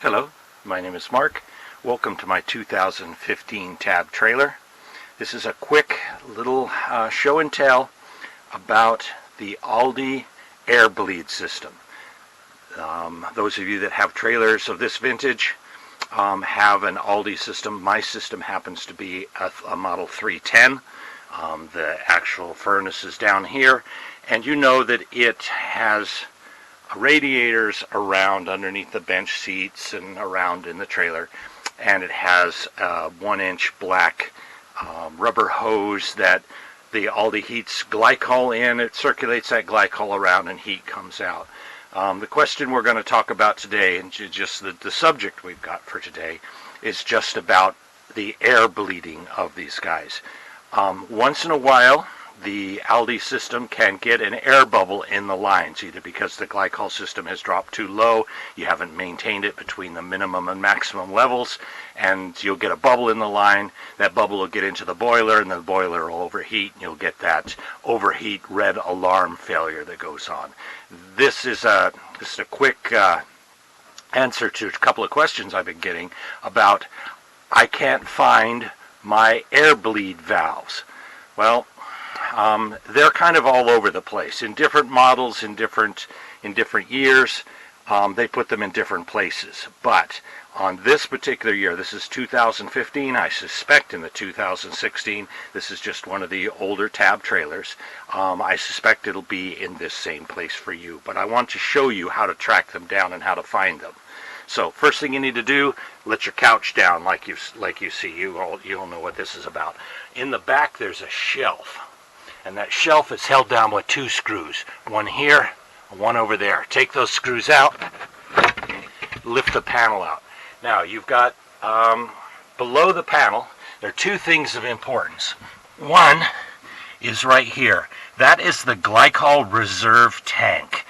Hello, my name is Mark. Welcome to my 2015 Tab trailer. This is a quick little show and tell about the Alde air bleed system. Those of you that have trailers of this vintage have an Alde system. My system happens to be a Model 310. The actual furnace is down here, and you know that it has radiators around underneath the bench seats and around in the trailer, and it has a 1-inch black rubber hose that the Alde heats glycol in. It circulates that glycol around and heat comes out. The question we're going to talk about today, and just the subject we've got for today, is just about the air bleeding of these guys. Once in a while, the Alde system can get an air bubble in the lines, either because the glycol system has dropped too low, you haven't maintained it between the minimum and maximum levels, and you'll get a bubble in the line. That bubble will get into the boiler, and the boiler will overheat, and you'll get that overheat red alarm failure that goes on. This is just a quick answer to a couple of questions I've been getting about, I can't find my air bleed valves. Well, they're kind of all over the place in different models, in different years. They put them in different places, but on this particular year, this is 2015, I suspect in the 2016, this is just one of the older Tab trailers. I suspect it'll be in this same place for you, but I want to show you how to track them down and how to find them. So first thing you need to do, let your couch down like you see. You all know what this is about. In the back there's a shelf, and that shelf is held down with 2 screws, one here and one over there. Take those screws out, lift the panel out. Now you've got below the panel, there are 2 things of importance. One is right here. That is the glycol reserve tank.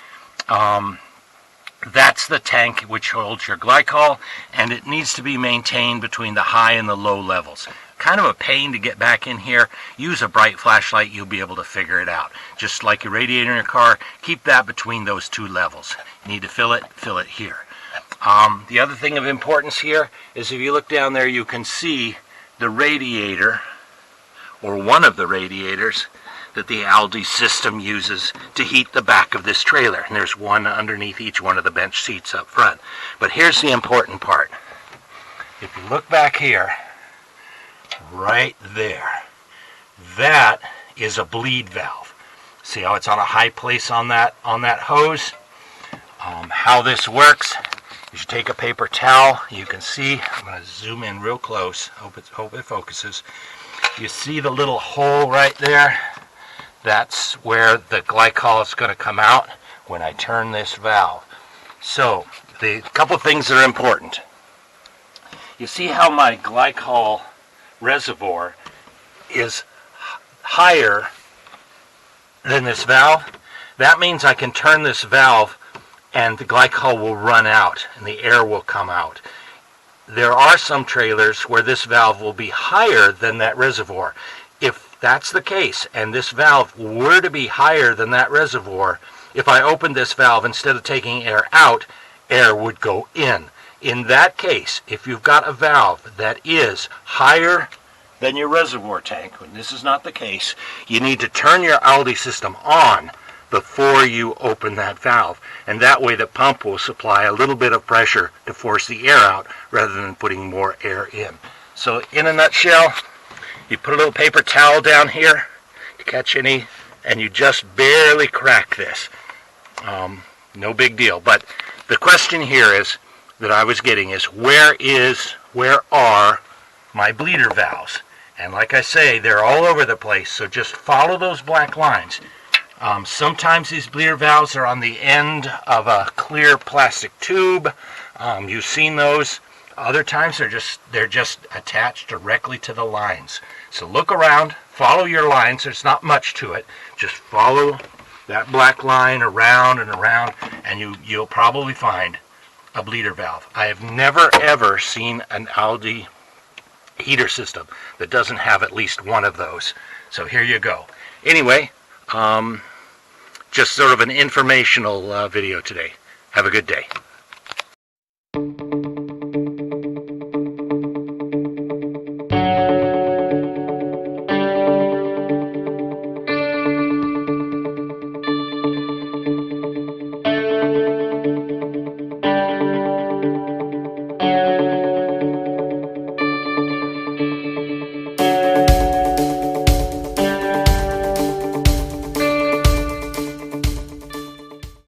That's the tank which holds your glycol, and it needs to be maintained between the high and the low levels. Kind of a pain to get back in here. Use a bright flashlight, you'll be able to figure it out. Just like your radiator in your car, keep that between those 2 levels. You need to fill it here. The other thing of importance here is if you look down there, you can see the radiator, or one of the radiators, that the Alde system uses to heat the back of this trailer. And there's one underneath each one of the bench seats up front. But here's the important part. If you look back here, right there, that is a bleed valve. See how it's on a high place on that hose? How this works is you take a paper towel. You can see, I'm going to zoom in real close, hope it focuses. You see the little hole right there? That's where the glycol is going to come out when I turn this valve. So, the couple of things that are important. You see how my glycol reservoir is higher than this valve? That means I can turn this valve and the glycol will run out and the air will come out. There are some trailers where this valve will be higher than that reservoir. If that's the case, and this valve were to be higher than that reservoir, if I opened this valve, instead of taking air out, air would go in. In that case, if you've got a valve that is higher than your reservoir tank, when this is not the case, you need to turn your Alde system on before you open that valve. And that way the pump will supply a little bit of pressure to force the air out rather than putting more air in. So in a nutshell, you put a little paper towel down here to catch any, and you just barely crack this. No big deal. But the question here is, that I was getting is, where are my bleeder valves? And like I say, they're all over the place, so just follow those black lines. Sometimes these bleeder valves are on the end of a clear plastic tube. You've seen those. Other times they're just attached directly to the lines. So look around, follow your lines. There's not much to it. Just follow that black line around and around, and you'll probably find a bleeder valve. I have never ever seen an Alde heater system that doesn't have at least one of those. So here you go. Anyway, just sort of an informational video today. Have a good day.